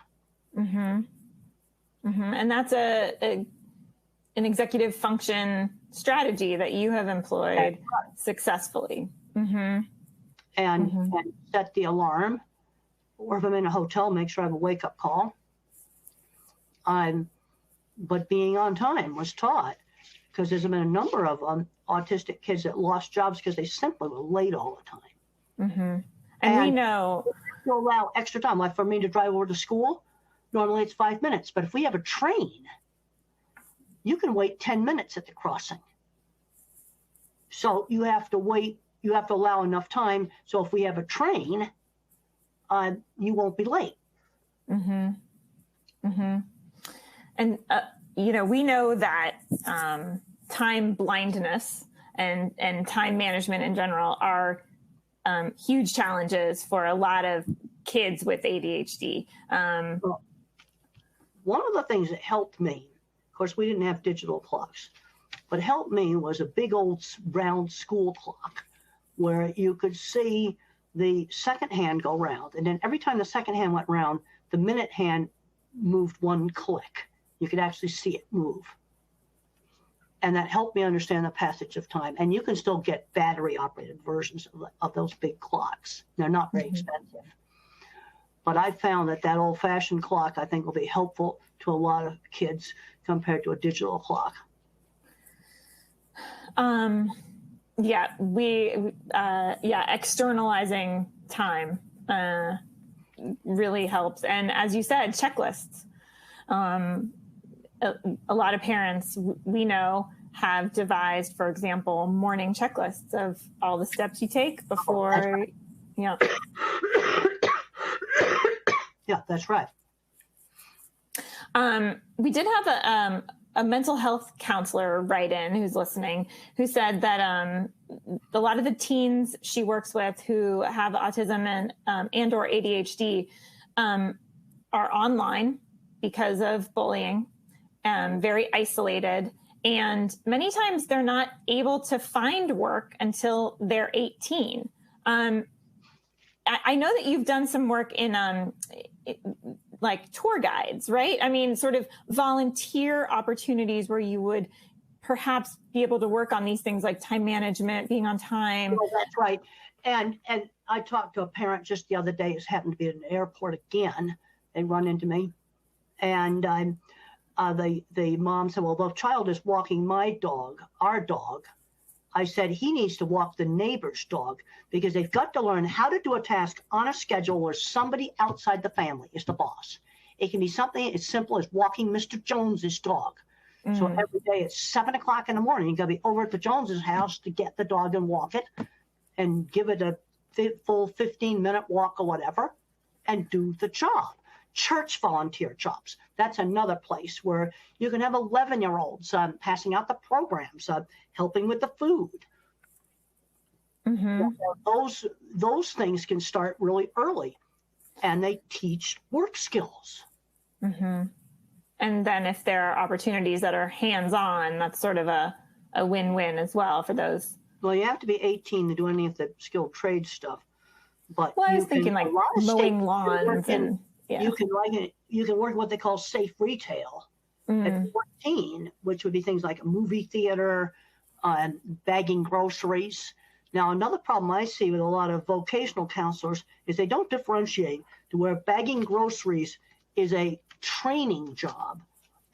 And that's an executive function strategy that you have employed successfly. And set the alarm, or if I'm in a hotel, make sure I have a wake-up call. But being on time was taught, because there's been a number of autistic kids that lost jobs because they simply were late all the time. And we know to allow extra time, like for me to drive over to school, normally it's 5 minutes, but if we have a train, you can wait 10 minutes at the crossing. So you have to wait. You have to allow enough time. So if we have a train, you won't be late. And, we know that time blindness and time management in general are huge challenges for a lot of kids with ADHD. Well, one of the things that helped me, of course, we didn't have digital clocks, but helped me was a big old round school clock where you could see the second hand go round. And then every time the second hand went round, the minute hand moved one click. You could actually see it move. And that helped me understand the passage of time. And you can still get battery-operated versions of those big clocks. They're not very expensive. But I found that old-fashioned clock, I think, will be helpful to a lot of kids compared to a digital clock. Externalizing time really helps. And as you said, checklists. A lot of parents we know have devised, for example, morning checklists of all the steps you take before, Yeah, that's right. We did have a mental health counselor write in who's listening, who said that a lot of the teens she works with who have autism and or ADHD are online because of bullying, very isolated. And many times they're not able to find work until they're 18. I know that you've done some work in like tour guides, right? I mean, sort of volunteer opportunities where you would perhaps be able to work on these things like time management, being on time. Well, that's right. And I talked to a parent just the other day who's happened to be at an airport again. They run into me. And the mom said, well, the child is walking my dog, our dog. I said, he needs to walk the neighbor's dog because they've got to learn how to do a task on a schedule where somebody outside the family is the boss. It can be something as simple as walking Mr. Jones's dog. So every day at 7 o'clock in the morning, you got to be over at the Joneses' house to get the dog and walk it and give it a full 15-minute walk or whatever and do the job. Church volunteer jobs. That's another place where you can have 11-year-olds passing out the programs, helping with the food. Those things can start really early, and they teach work skills. And then if there are opportunities that are hands-on, that's sort of a win-win as well for those. Well, you have to be 18 to do any of the skilled trade stuff. But I was thinking like mowing lawns and you can work what they call safe retail at 14, which would be things like a movie theater and bagging groceries. Now, another problem I see with a lot of vocational counselors is they don't differentiate to where bagging groceries is a training job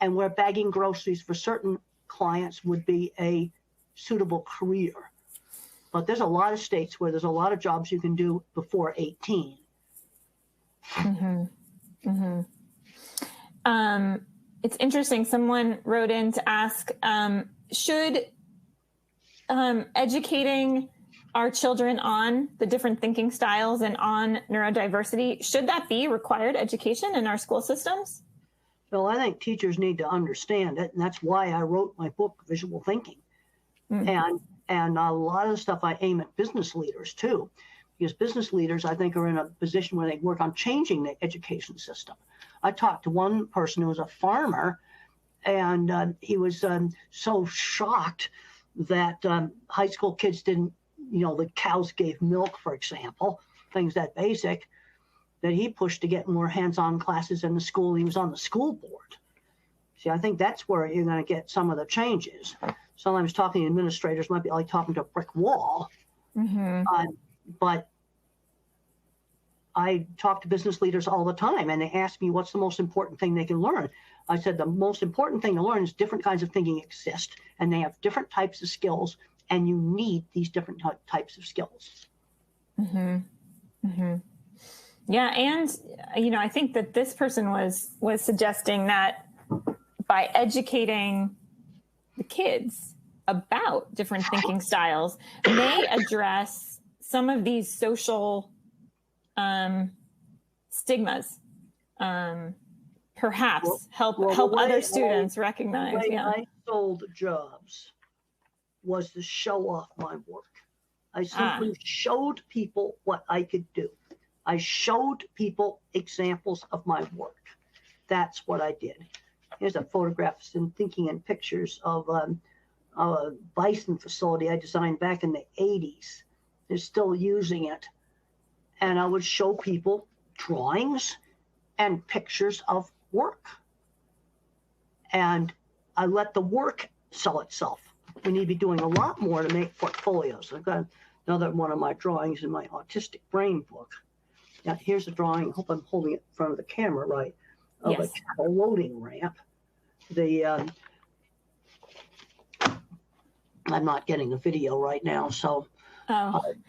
and where bagging groceries for certain clients would be a suitable career. But there's a lot of states where there's a lot of jobs you can do before 18. It's interesting. Someone wrote in to ask, should educating our children on the different thinking styles and on neurodiversity? Should that be required education in our school systems? Well, I think teachers need to understand it, and that's why I wrote my book, Visual Thinking. Mm-hmm. And a lot of the stuff I aim at business leaders too, because business leaders, I think, are in a position where they work on changing the education system. I talked to one person who was a farmer, and he was so shocked that high school kids didn't, the cows gave milk, for example, things that basic, that he pushed to get more hands-on classes in the school. He was on the school board. See, I think that's where you're going to get some of the changes. Sometimes talking to administrators might be like talking to a brick wall. Mm-hmm. But I talk to business leaders all the time, and they ask me what's the most important thing they can learn. I said the most important thing to learn is different kinds of thinking exist, and they have different types of skills, and you need these different types of skills. Mm-hmm. Mm-hmm. Yeah, and I think that this person was suggesting that by educating the kids about different thinking styles may address some of these social stigmas, perhaps help other students recognize. The way I sold jobs was to show off my work. I simply showed people what I could do. I showed people examples of my work. That's what I did. Here's a photograph and thinking and pictures of a bison facility I designed back in the 80s. They're still using it. And I would show people drawings and pictures of work. And I let the work sell itself. We need to be doing a lot more to make portfolios. I've got another one of my drawings in my autistic brain book. Now, here's a drawing. I hope I'm holding it in front of the camera right, of a cattle loading ramp. I'm not getting a video right now, so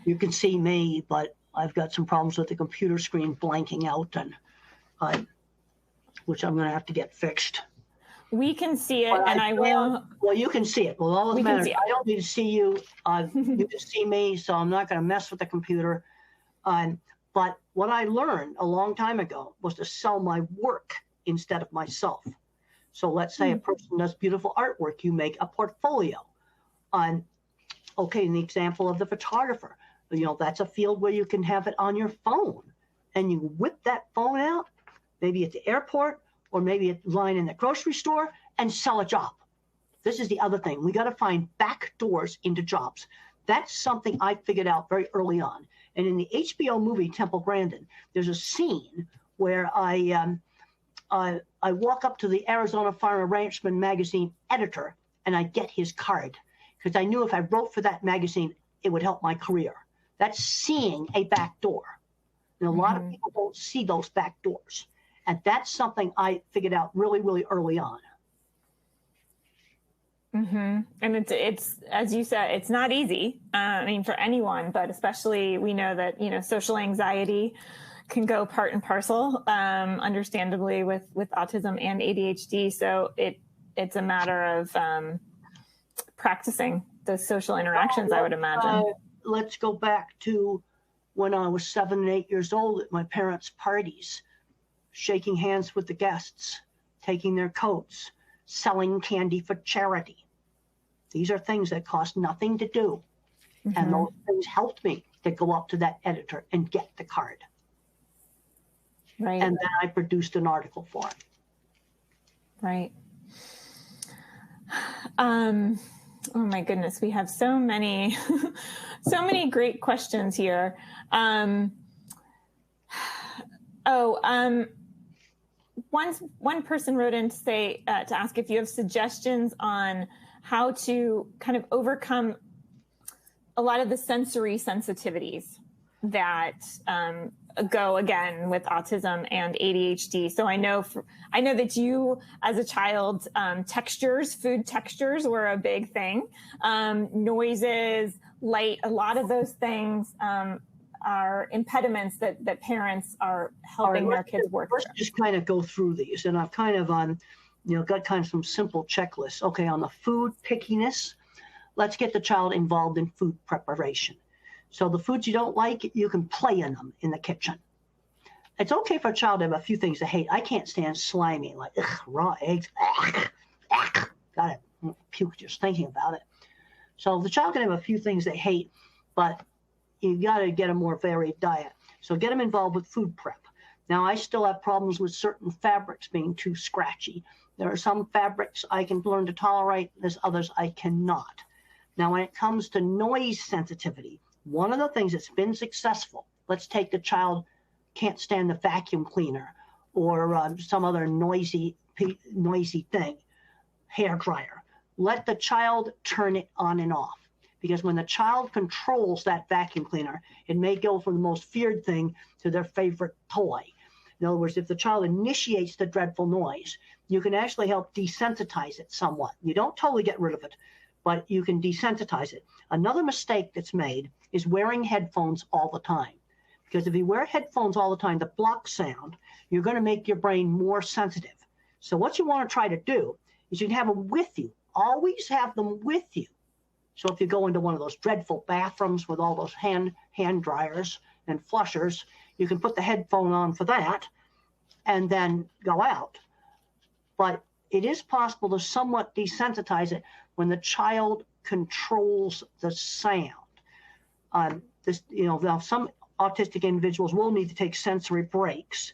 you can see me, but I've got some problems with the computer screen blanking out, and which I'm going to have to get fixed. We can see it, and I will. Well, you can see it. Well, all that matters, I don't need to see you. You can see me, so I'm not going to mess with the computer. But what I learned a long time ago was to sell my work instead of myself. So let's say a person does beautiful artwork, you make a portfolio. In the example of the photographer, that's a field where you can have it on your phone, and you whip that phone out, maybe at the airport or maybe at line in the grocery store, and sell a job. This is the other thing. We got to find back doors into jobs. That's something I figured out very early on. And in the HBO movie Temple Grandin, there's a scene where I walk up to the Arizona Farmer Ranchman magazine editor, and I get his card, because I knew if I wrote for that magazine, it would help my career. That's seeing a back door. And a lot of people don't see those back doors. And that's something I figured out really, really early on. Mm-hmm. And it's, as you said, it's not easy. For anyone, but especially we know that, social anxiety can go part and parcel, understandably with autism and ADHD. So it's a matter of practicing the social interactions, I would imagine. Let's go back to when I was 7 and 8 years old at my parents' parties, shaking hands with the guests, taking their coats, selling candy for charity. These are things that cost nothing to do. Mm-hmm. And those things helped me to go up to that editor and get the card. Right. And then I produced an article for him. Right. Oh my goodness, we have so many, so many great questions here. One person wrote in to say, to ask if you have suggestions on how to kind of overcome a lot of the sensory sensitivities that go again with autism and ADHD. So I know that you, as a child, food textures were a big thing. Noises, light, a lot of those things are impediments that parents are helping their kids work through. Let's just kind of go through these, and I've kind of got kind of some simple checklists. Okay, on the food pickiness, let's get the child involved in food preparation. So the foods you don't like, you can play in them in the kitchen. It's okay for a child to have a few things to hate. I can't stand slimy, like raw eggs. Got it. Puke just thinking about it. So the child can have a few things they hate, but you got to get a more varied diet. So get them involved with food prep. Now, I still have problems with certain fabrics being too scratchy. There are some fabrics I can learn to tolerate. There's others I cannot. Now, when it comes to noise sensitivity, one of the things that's been successful, let's take the child can't stand the vacuum cleaner or some other noisy thing, hair dryer. Let the child turn it on and off. Because when the child controls that vacuum cleaner, it may go from the most feared thing to their favorite toy. In other words, if the child initiates the dreadful noise, you can actually help desensitize it somewhat. You don't totally get rid of it, but you can desensitize it. Another mistake that's made is wearing headphones all the time. Because if you wear headphones all the time that block sound, you're going to make your brain more sensitive. So what you want to try to do is you can have them with you. Always have them with you. So if you go into one of those dreadful bathrooms with all those hand dryers and flushers, you can put the headphone on for that and then go out. But it is possible to somewhat desensitize it when the child controls the sound. Now some autistic individuals will need to take sensory breaks.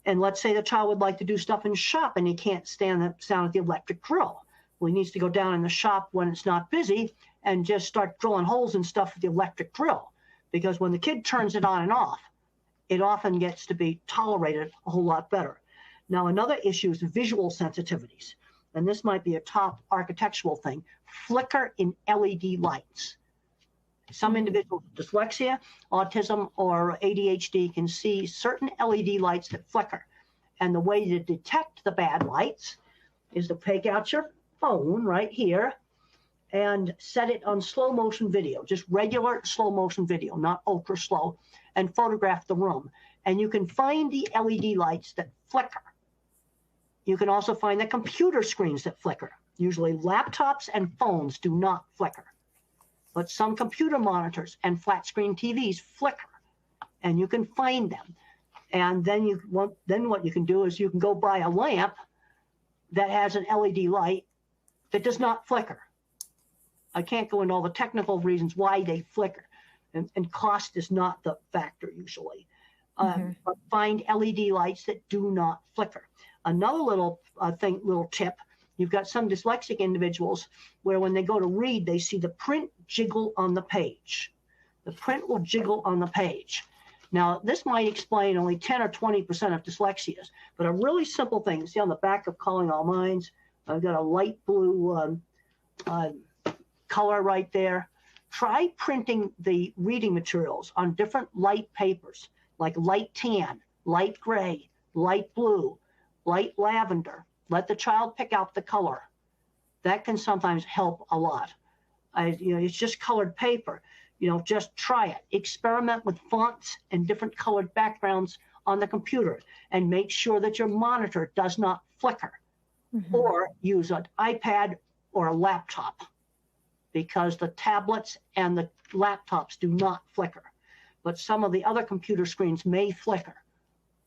And let's say the child would like to do stuff in shop and he can't stand the sound of the electric drill. Well, he needs to go down in the shop when it's not busy and just start drilling holes and stuff with the electric drill. Because when the kid turns it on and off, it often gets to be tolerated a whole lot better. Now, another issue is visual sensitivities. And this might be a top architectural thing. Flicker in LED lights. Some individuals with dyslexia, autism, or ADHD can see certain LED lights that flicker. And the way to detect the bad lights is to take out your phone right here and set it on slow motion video, just regular slow motion video, not ultra slow, and photograph the room. And you can find the LED lights that flicker. You can also find the computer screens that flicker. Usually laptops and phones do not flicker. But some computer monitors and flat screen TVs flicker, and you can find them. And then what you can do is you can go buy a lamp that has an LED light that does not flicker. I can't go into all the technical reasons why they flicker, and cost is not the factor usually. But find LED lights that do not flicker. Another little tip. You've got some dyslexic individuals where when they go to read, they see the print jiggle on the page. The print will jiggle on the page. Now, this might explain only 10 or 20% of dyslexias, but a really simple thing. See on the back of Calling All Minds, I've got a light blue color right there. Try printing the reading materials on different light papers, like light tan, light gray, light blue, light lavender. Let the child pick out the color. That can sometimes help a lot. It's just colored paper. Just try it. Experiment with fonts and different colored backgrounds on the computer and make sure that your monitor does not flicker. Or use an iPad or a laptop, because the tablets and the laptops do not flicker. But some of the other computer screens may flicker.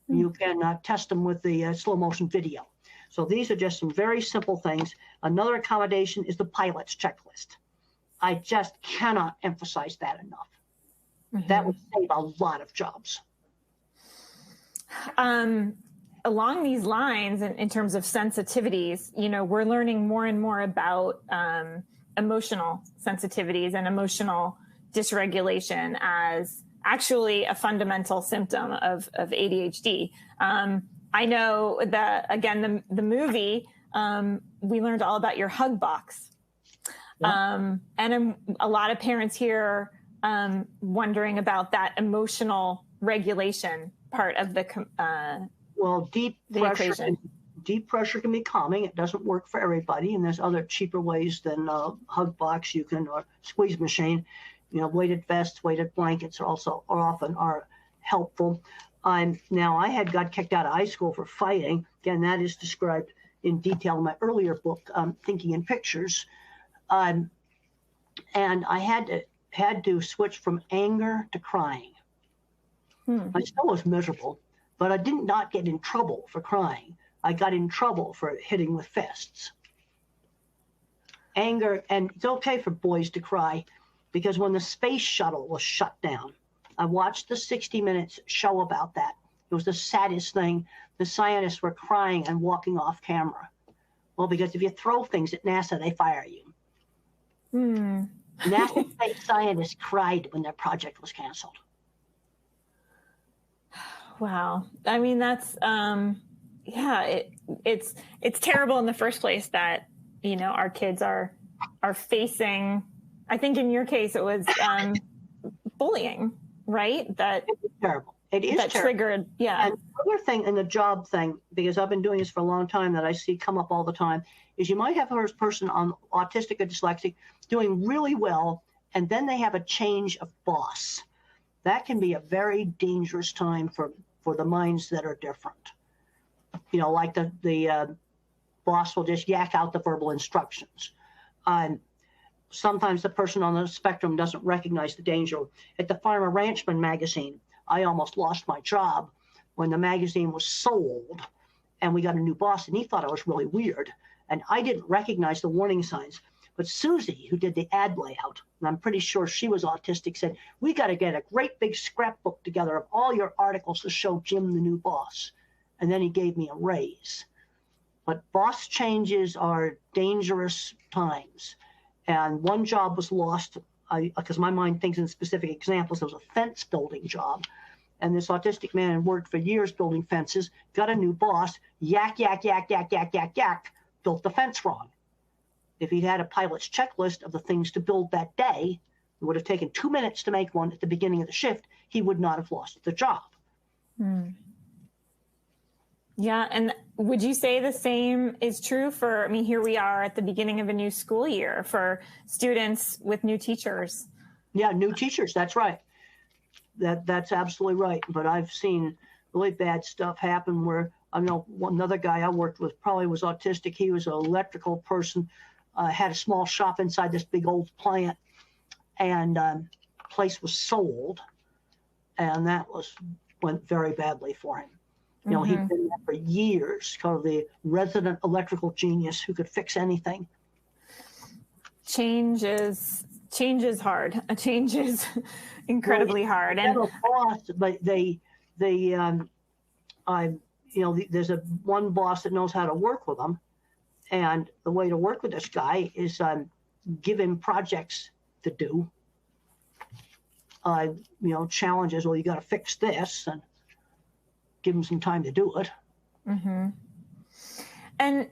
You can test them with the slow motion video. So these are just some very simple things. Another accommodation is the pilot's checklist. I just cannot emphasize that enough. That would save a lot of jobs. Along these lines, in terms of sensitivities, we're learning more and more about emotional sensitivities and emotional dysregulation as actually a fundamental symptom of ADHD. I know that, again, the movie, we learned all about your hug box. And a lot of parents here wondering about that emotional regulation part of the deep pressure can be calming. It doesn't work for everybody, and there's other cheaper ways than hug box. You can or squeeze machine. Weighted vests, weighted blankets are often helpful. Now, I got kicked out of high school for fighting. Again, that is described in detail in my earlier book, Thinking in Pictures. And I had to had to switch from anger to crying. I still was miserable, but I did not get in trouble for crying. I got in trouble for hitting with fists. Anger, and it's okay for boys to cry, because when the space shuttle was shut down, I watched the 60 Minutes show about that. It was the saddest thing. The scientists were crying and walking off camera. Well, because if you throw things at NASA, they fire you. NASA space scientists cried when their project was canceled. Wow. I mean, that's, it's terrible in the first place that, you know, our kids are facing, I think in your case, it was bullying, right? That it's terrible. It is that terrible. Triggered. Yeah. And the other thing in the job thing, because I've been doing this for a long time, that I see come up all the time, is you might have a person on autistic or dyslexic doing really well, and then they have a change of boss. That can be a very dangerous time for the minds that are different. You know, like the boss will just yak out the verbal instructions. Sometimes the person on the spectrum doesn't recognize the danger. At the Farmer Ranchman magazine, I almost lost my job when the magazine was sold and we got a new boss, and he thought I was really weird. And I didn't recognize the warning signs. But Susie, who did the ad layout, and I'm pretty sure she was autistic, said, we got to get a great big scrapbook together of all your articles to show Jim the new boss. And then he gave me a raise. But boss changes are dangerous times. And one job was lost, because my mind thinks in specific examples. There was a fence building job. And this autistic man had worked for years building fences, got a new boss, yak, yak, yak, yak, yak, yak, yak, built the fence wrong. If he'd had a pilot's checklist of the things to build that day, it would have taken 2 minutes to make one at the beginning of the shift. He would not have lost the job. Yeah. And would you say the same is true for, I mean, here we are at the beginning of a new school year for students with new teachers. Yeah, new teachers. That's right. That's absolutely right. But I've seen really bad stuff happen where, I know another guy I worked with probably was autistic. He was an electrical person, had a small shop inside this big old plant, and place was sold, and that went very badly for him. You know, he'd been there for years, kind of the resident electrical genius who could fix anything. Change is hard. A change is incredibly hard. And boss, but you know, there's one boss that knows how to work with them, and the way to work with this guy is give him projects to do. You know, challenges. Well, you got to fix this, and give him some time to do it. And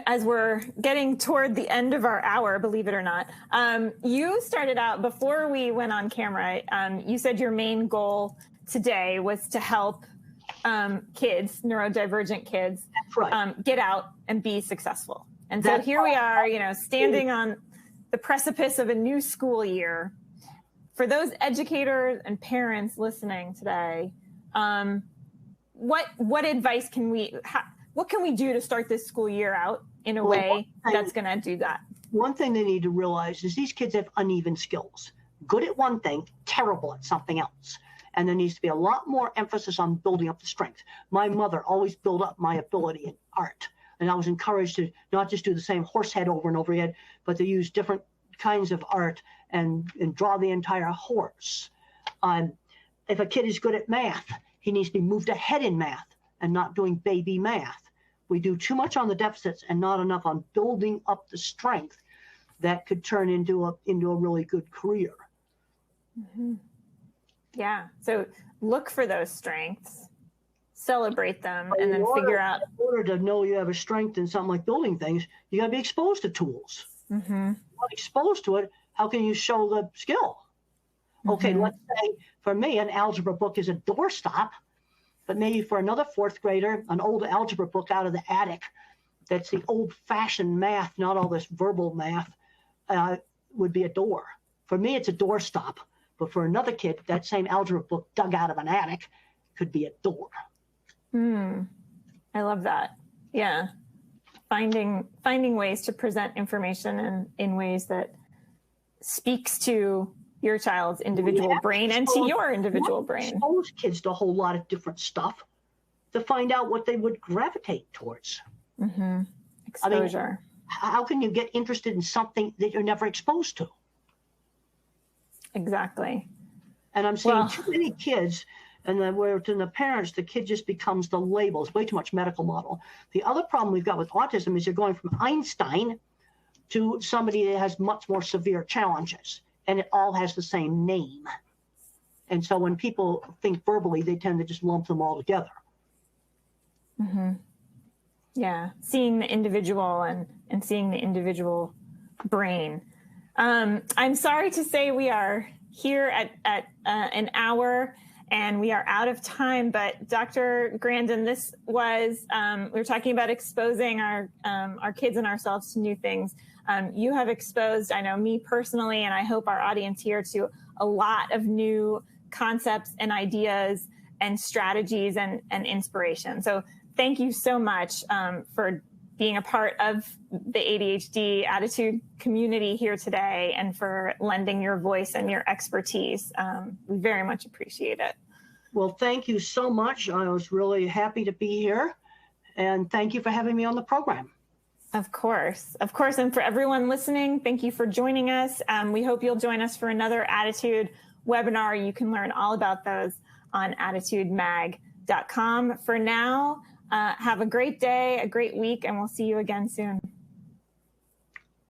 as we're getting toward the end of our hour, believe it or not, you started out, before we went on camera, you said your main goal today was to help kids, neurodivergent kids, get out and be successful. And so here we are, you know, standing on the precipice of a new school year. For those educators and parents listening today, what advice what can we do to start this school year out in a way that's going to do that? One thing they need to realize is these kids have uneven skills. Good at one thing, terrible at something else. And there needs to be a lot more emphasis on building up the strength. My mother always built up my ability in art. And I was encouraged to not just do the same horse head over and over again, but to use different kinds of art and draw the entire horse. If a kid is good at math, he needs to be moved ahead in math and not doing baby math. We do too much on the deficits and not enough on building up the strength that could turn into a really good career. Yeah. So look for those strengths, celebrate them, and then figure out. In order to know you have a strength in something like building things, you got to be exposed to tools. If you're not exposed to it, how can you show the skill? Okay, let's say for me, an algebra book is a doorstop, but maybe for another fourth grader, an old algebra book out of the attic that's the old-fashioned math, not all this verbal math, would be a door. For me, it's a doorstop. But for another kid, that same algebra book dug out of an attic could be a door. I love that. Yeah. Finding ways to present information in ways that speaks to your child's individual brain and to your individual brain. Expose kids to a whole lot of different stuff to find out what they would gravitate towards. Mm-hmm. Exposure. I mean, how can you get interested in something that you're never exposed to? Exactly. And I'm seeing too many kids, and then where to the parents, the kid just becomes the label. It's way too much medical model. The other problem we've got with autism is you're going from Einstein to somebody that has much more severe challenges, and it all has the same name. And so when people think verbally, they tend to just lump them all together. Mm-hmm. Yeah, seeing the individual and seeing the individual brain. I'm sorry to say we are here at an hour and we are out of time, but Dr. Grandin, this was, we were talking about exposing our kids and ourselves to new things. You have exposed, I know me personally, and I hope our audience here, to a lot of new concepts and ideas and strategies and inspiration. So thank you so much for being a part of the ADHD Attitude community here today and for lending your voice and your expertise. We very much appreciate it. Well, thank you so much. I was really happy to be here. And thank you for having me on the program. Of course. Of course. And for everyone listening, thank you for joining us. We hope you'll join us for another Attitude webinar. You can learn all about those on attitudemag.com. For now, have a great day, a great week, and we'll see you again soon.